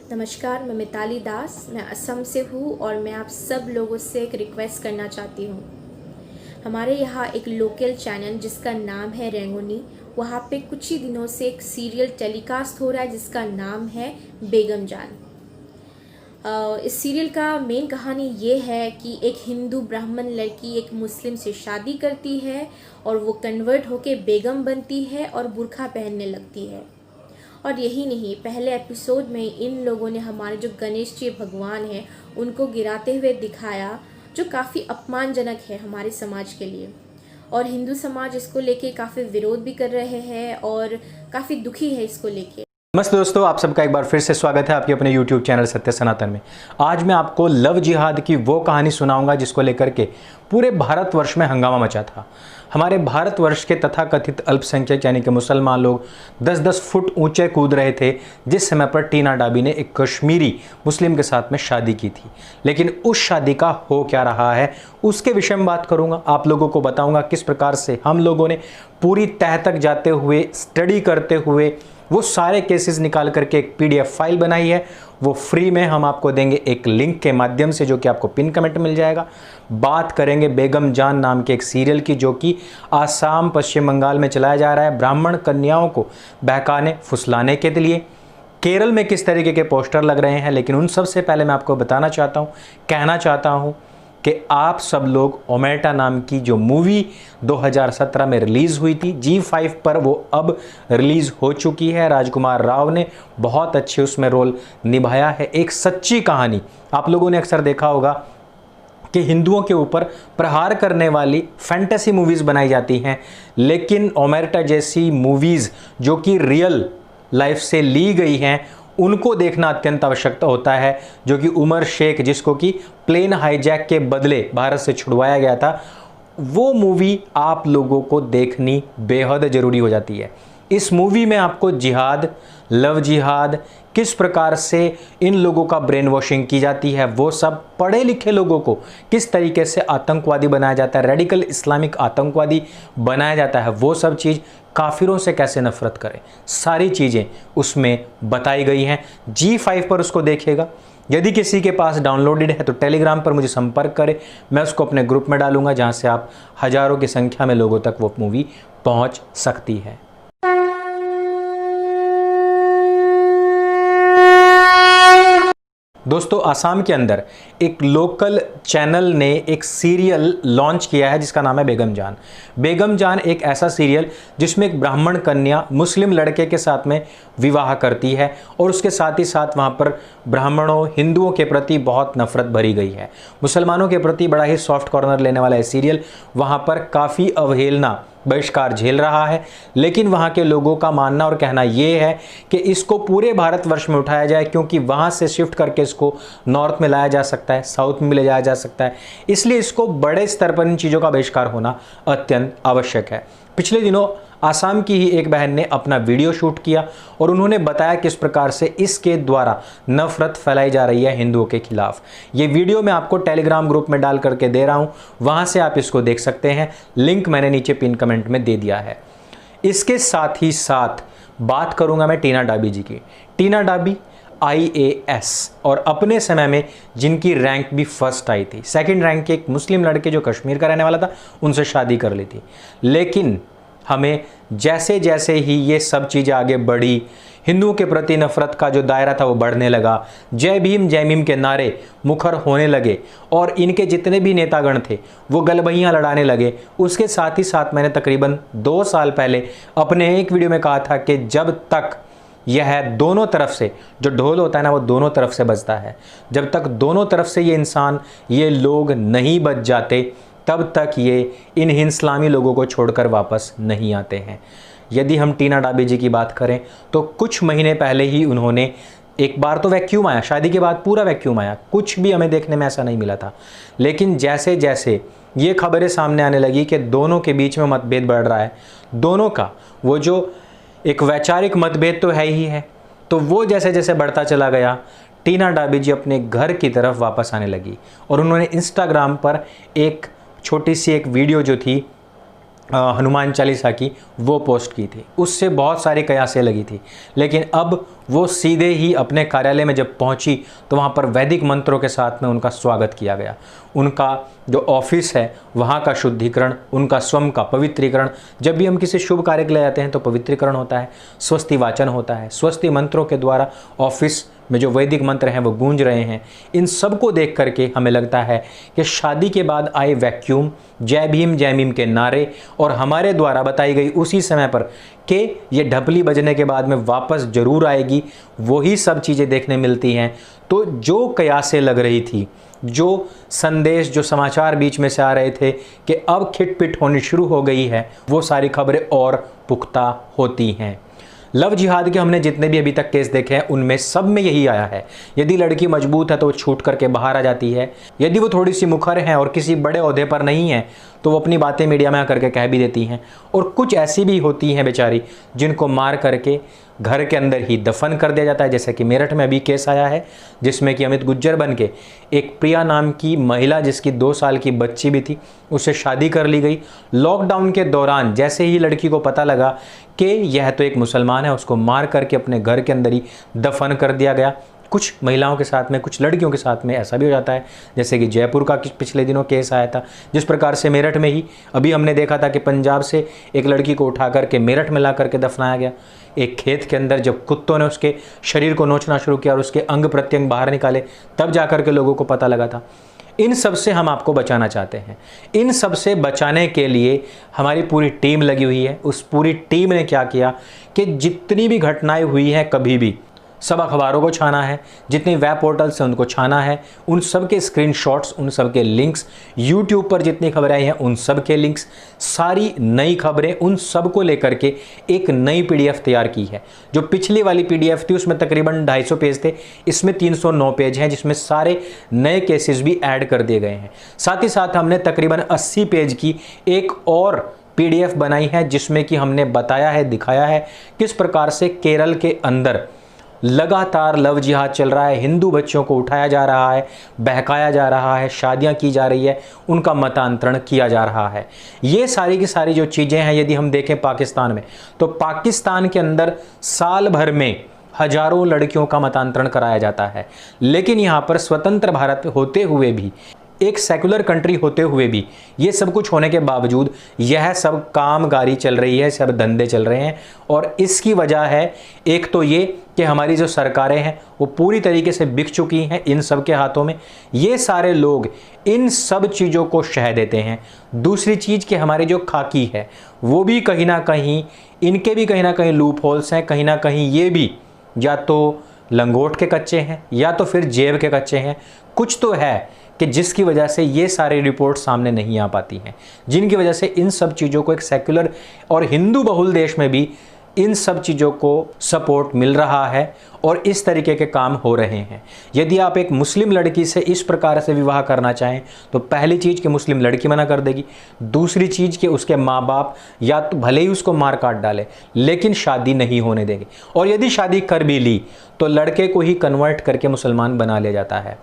नमस्कार, मैं मिताली दास। मैं असम से हूँ और मैं आप सब लोगों से एक रिक्वेस्ट करना चाहती हूँ। हमारे यहाँ एक लोकल चैनल जिसका नाम है रेंगुनी, वहाँ पे कुछ ही दिनों से एक सीरियल टेलीकास्ट हो रहा है जिसका नाम है बेगम जान। इस सीरियल का मेन कहानी ये है कि एक हिंदू ब्राह्मण लड़की एक मुस्लिम से शादी करती है और वो कन्वर्ट होके बेगम बनती है और बुर्का पहनने लगती है। और यही नहीं, पहले एपिसोड में इन लोगों ने हमारे जो गणेश जी भगवान हैं उनको गिराते हुए दिखाया, जो काफ़ी अपमानजनक है हमारे समाज के लिए। और हिंदू समाज इसको लेके काफ़ी विरोध भी कर रहे हैं और काफ़ी दुखी है इसको लेके। नमस्ते दोस्तों, आप सबका एक बार फिर से स्वागत है आपके अपने YouTube चैनल सत्य सनातन में। आज मैं आपको लव जिहाद की वो कहानी सुनाऊंगा जिसको लेकर के पूरे भारतवर्ष में हंगामा मचा था। हमारे भारतवर्ष के तथाकथित अल्पसंख्यक यानी कि मुसलमान लोग 10-10 फुट ऊंचे कूद रहे थे जिस समय पर टीना डाबी ने एक कश्मीरी मुस्लिम के साथ में शादी की थी। लेकिन उस शादी का हो क्या रहा है उसके विषय में बात करूंगा। आप लोगों को बताऊंगा किस प्रकार से हम लोगों ने पूरी तह तक जाते हुए स्टडी करते हुए वो सारे केसेस निकाल करके एक PDF फाइल बनाई है। वो फ्री में हम आपको देंगे एक लिंक के माध्यम से, जो कि आपको पिन कमेंट में मिल जाएगा। बात करेंगे बेगम जान नाम के एक सीरियल की, जो कि आसाम पश्चिम बंगाल में चलाया जा रहा है ब्राह्मण कन्याओं को बहकाने फुसलाने के लिए। केरल में किस तरीके के पोस्टर लग रहे हैं, लेकिन उन सबसे पहले मैं आपको बताना चाहता हूँ, कहना चाहता हूँ कि आप सब लोग ओमेटा नाम की जो मूवी 2017 में रिलीज़ हुई थी G5 पर, वो अब रिलीज़ हो चुकी है। राजकुमार राव ने बहुत अच्छे उसमें रोल निभाया है। एक सच्ची कहानी। आप लोगों ने अक्सर देखा होगा कि हिंदुओं के ऊपर प्रहार करने वाली फैंटेसी मूवीज़ बनाई जाती हैं, लेकिन ओमेटा जैसी मूवीज़ जो कि रियल लाइफ से ली गई हैं उनको देखना अत्यंत आवश्यकता होता है। जो कि उमर शेख, जिसको कि प्लेन हाईजैक के बदले भारत से छुड़वाया गया था, वो मूवी आप लोगों को देखनी बेहद ज़रूरी हो जाती है। इस मूवी में आपको जिहाद, लव जिहाद, किस प्रकार से इन लोगों का ब्रेन वॉशिंग की जाती है, वो सब पढ़े लिखे लोगों को किस तरीके से आतंकवादी बनाया जाता है, रेडिकल इस्लामिक आतंकवादी बनाया जाता है, वो सब चीज़, काफिरों से कैसे नफरत करें, सारी चीज़ें उसमें बताई गई हैं। G5 पर उसको देखेगा। यदि किसी के पास डाउनलोडेड है तो टेलीग्राम पर मुझे संपर्क करें, मैं उसको अपने ग्रुप में डालूंगा जहां से आप हजारों की संख्या में लोगों तक वो मूवी पहुंच सकती है। दोस्तों, आसाम के अंदर एक लोकल चैनल ने एक सीरियल लॉन्च किया है जिसका नाम है बेगम जान। बेगम जान एक ऐसा सीरियल जिसमें एक ब्राह्मण कन्या मुस्लिम लड़के के साथ में विवाह करती है और उसके साथ ही साथ वहाँ पर ब्राह्मणों, हिंदुओं के प्रति बहुत नफरत भरी गई है। मुसलमानों के प्रति बड़ा ही सॉफ्ट कॉर्नर लेने वाला ये सीरियल वहाँ पर काफ़ी अवहेलना, बहिष्कार झेल रहा है। लेकिन वहाँ के लोगों का मानना और कहना ये है कि इसको पूरे भारतवर्ष में उठाया जाए, क्योंकि वहाँ से शिफ्ट करके इसको नॉर्थ में लाया जा सकता है, साउथ में ले जाया जा सकता है। इसलिए इसको बड़े स्तर पर इन चीज़ों का बहिष्कार होना अत्यंत आवश्यक है। पिछले दिनों आसाम की ही एक बहन ने अपना वीडियो शूट किया और उन्होंने बताया किस प्रकार से इसके द्वारा नफरत फैलाई जा रही है हिंदुओं के खिलाफ। ये वीडियो मैं आपको टेलीग्राम ग्रुप में डाल करके दे रहा हूं, वहां से आप इसको देख सकते हैं। लिंक मैंने नीचे पिन कमेंट में दे दिया है। इसके साथ ही साथ बात करूंगा मैं टीना डाबी जी की। टीना डाबी IAS और अपने समय में जिनकी रैंक भी फर्स्ट आई थी, सेकंड रैंक के एक मुस्लिम लड़के जो कश्मीर का रहने वाला था, उनसे शादी कर ली थी। लेकिन हमें जैसे जैसे ही ये सब चीज़ें आगे बढ़ी, हिंदुओं के प्रति नफरत का जो दायरा था वो बढ़ने लगा, जय भीम के नारे मुखर होने लगे और इनके जितने भी नेतागण थे वो गलबहियाँ लड़ाने लगे। उसके साथ ही साथ मैंने तकरीबन 2 साल पहले अपने एक वीडियो में कहा था कि जब तक यह दोनों तरफ से जो ढोल होता है ना, वो दोनों तरफ से बजता है, जब तक दोनों तरफ से ये इंसान, ये लोग नहीं बच जाते, तब तक ये इन इस्लामी लोगों को छोड़कर वापस नहीं आते हैं। यदि हम टीना डाबी जी की बात करें तो कुछ महीने पहले ही उन्होंने एक बार तो वैक्यूम आया, शादी के बाद पूरा वैक्यूम आया, कुछ भी हमें देखने में ऐसा नहीं मिला था। लेकिन जैसे जैसे ये खबरें सामने आने लगी कि दोनों के बीच में मतभेद बढ़ रहा है, दोनों का वो जो एक वैचारिक मतभेद तो है ही है, तो वो जैसे जैसे बढ़ता चला गया, टीना डाबी जी अपने घर की तरफ वापस आने लगी और उन्होंने इंस्टाग्राम पर एक छोटी सी एक वीडियो जो थी हनुमान चालीसा की वो पोस्ट की थी, उससे बहुत सारी कयासें लगी थी। लेकिन अब वो सीधे ही अपने कार्यालय में जब पहुंची तो वहाँ पर वैदिक मंत्रों के साथ में उनका स्वागत किया गया। उनका जो ऑफिस है वहाँ का शुद्धिकरण, उनका स्वयं का पवित्रीकरण, जब भी हम किसी शुभ कार्य के लिए जाते हैं तो पवित्रीकरण होता है, स्वस्ति वाचन होता है, स्वस्ति मंत्रों के द्वारा ऑफिस में जो वैदिक मंत्र हैं वो गूंज रहे हैं। इन सब को देख करके हमें लगता है कि शादी के बाद आए वैक्यूम, जय भीम के नारे और हमारे द्वारा बताई गई उसी समय पर कि ये ढपली बजने के बाद में वापस जरूर आएगी, वही सब चीज़ें देखने मिलती हैं। तो जो कयासें लग रही थी, जो संदेश, जो समाचार बीच में से आ रहे थे कि अब खिटपिट होनी शुरू हो गई है, वो सारी खबरें और पुख्ता होती हैं। लव जिहाद के हमने जितने भी अभी तक केस देखे हैं उनमें सब में यही आया है। यदि लड़की मजबूत है तो वो छूट करके बाहर आ जाती है, यदि वो थोड़ी सी मुखर है और किसी बड़े ओहदे पर नहीं है तो वो अपनी बातें मीडिया में आकर के कह भी देती हैं। और कुछ ऐसी भी होती हैं बेचारी जिनको मार करके घर के अंदर ही दफन कर दिया जाता है, जैसे कि मेरठ में अभी केस आया है जिसमें कि अमित गुज्जर बन के एक प्रिया नाम की महिला जिसकी 2 साल की बच्ची भी थी उससे शादी कर ली गई। लॉकडाउन के दौरान जैसे ही लड़की को पता लगा कि यह तो एक मुसलमान है, उसको मार करके अपने घर के अंदर ही दफन कर दिया गया। कुछ महिलाओं के साथ में, कुछ लड़कियों के साथ में ऐसा भी हो जाता है, जैसे कि जयपुर का पिछले दिनों केस आया था, जिस प्रकार से मेरठ में ही अभी हमने देखा था कि पंजाब से एक लड़की को उठा करके मेरठ में ला करके दफनाया गया। एक खेत के अंदर जब कुत्तों ने उसके शरीर को नोचना शुरू किया और उसके अंग प्रत्यंग बाहर निकाले, तब जाकर के लोगों को पता लगा था। इन सब से हम आपको बचाना चाहते हैं। इन सब से बचाने के लिए हमारी पूरी टीम लगी हुई है। उस पूरी टीम ने क्या किया कि जितनी भी घटनाएं हुई हैं कभी भी, सब अखबारों को छाना है, जितनी वेब पोर्टल्स हैं उनको छाना है, उन सब के स्क्रीनशॉट्स, उन सब के लिंक्स, यूट्यूब पर जितनी खबरें आई हैं उन सब के लिंक्स, सारी नई खबरें, उन सब को लेकर के एक नई पीडीएफ तैयार की है। जो पिछली वाली पीडीएफ थी उसमें तकरीबन 250 पेज थे, इसमें 309 पेज हैं जिसमें सारे नए केसेस भी ऐड कर दिए गए हैं। साथ ही साथ हमने तकरीबन 80 पेज की एक और पीडीएफ बनाई है जिसमें कि हमने बताया है, दिखाया है किस प्रकार से केरल के अंदर लगातार लव जिहाद चल रहा है, हिंदू बच्चों को उठाया जा रहा है, बहकाया जा रहा है, शादियां की जा रही है, उनका मतांतरण किया जा रहा है। ये सारी की सारी जो चीज़ें हैं, यदि हम देखें पाकिस्तान में, तो पाकिस्तान के अंदर साल भर में हजारों लड़कियों का मतांतरण कराया जाता है। लेकिन यहाँ पर स्वतंत्र भारत होते हुए भी, एक सेकुलर कंट्री होते हुए भी, ये सब कुछ होने के बावजूद यह सब कामगारी चल रही है, सब धंधे चल रहे हैं। और इसकी वजह है एक तो ये कि हमारी जो सरकारें हैं वो पूरी तरीके से बिक चुकी हैं इन सब के हाथों में। ये सारे लोग इन सब चीज़ों को शह देते हैं। दूसरी चीज़ कि हमारे जो खाकी है वो भी कहीं ना कहीं, इनके भी कहीं ना कहीं लूप होल्स हैं, कहीं ना कहीं ये भी या तो लंगोट के कच्चे हैं या तो फिर जेब के कच्चे हैं। कुछ तो है कि जिसकी वजह से ये सारी रिपोर्ट सामने नहीं आ पाती हैं, जिनकी वजह से इन सब चीज़ों को एक सेक्युलर और हिंदू बहुल देश में भी इन सब चीज़ों को सपोर्ट मिल रहा है और इस तरीके के काम हो रहे हैं। यदि आप एक मुस्लिम लड़की से इस प्रकार से विवाह करना चाहें तो पहली चीज़ कि मुस्लिम लड़की मना कर देगी, दूसरी चीज़ कि उसके माँ बाप या तो भले ही उसको मार काट डाले लेकिन शादी नहीं होने देंगे, और यदि शादी कर भी ली तो लड़के को ही कन्वर्ट करके मुसलमान बना लिया जाता है।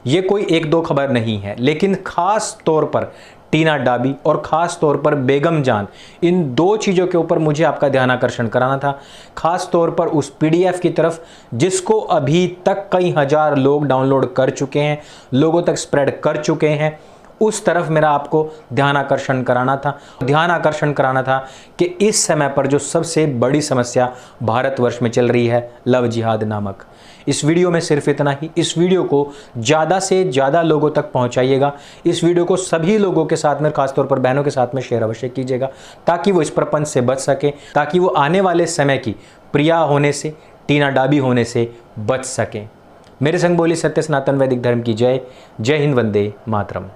ये कोई 1-2 खबर नहीं है, लेकिन ख़ास तौर पर टीना डाबी और ख़ास तौर पर बेगम जान, इन 2 चीज़ों के ऊपर मुझे आपका ध्यान आकर्षण कराना था। ख़ास तौर पर उस पीडीएफ की तरफ जिसको अभी तक कई हज़ार लोग डाउनलोड कर चुके हैं, लोगों तक स्प्रेड कर चुके हैं, उस तरफ मेरा आपको ध्यान आकर्षण कराना था कि इस समय पर जो सबसे बड़ी समस्या भारतवर्ष में चल रही है, लव जिहाद नामक। इस वीडियो में सिर्फ इतना ही। इस वीडियो को ज़्यादा से ज़्यादा लोगों तक पहुंचाइएगा। इस वीडियो को सभी लोगों के साथ में, खासतौर पर बहनों के साथ में शेयर अवश्य कीजिएगा ताकि वो इस प्रपंच से बच सके, ताकि वो आने वाले समय की प्रिया होने से, टीना डाबी होने से बच सकें। मेरे संग बोली सत्य सनातन वैदिक धर्म की जय। जय हिंद, वंदे मातरम।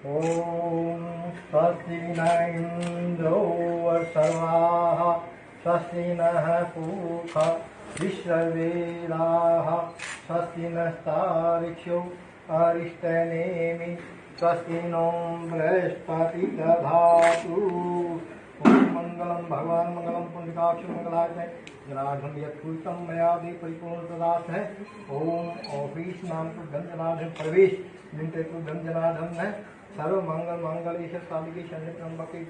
ओम स्वस्ति न इंद्रो सर्वाः स्वस्ति नः पूषा विश्ववेदाः स्वस्ति नस्तार्क्ष्यो अरिष्टनेमि स्वस्ति नो बृहस्पति दधातु ओम मंगलम भगवान मंगलम पुंडकाक्ष मंगलाय जनार्दन यत्पूर्तम मया भी परिपूर्ण तदास है। ओम ऑफिस नाम तो धन जनार्दन प्रवेश जिनते तो धन जनार्दन है। सर्व मंगल मंगल ईश्वर साधु की शरण त्र्यंबके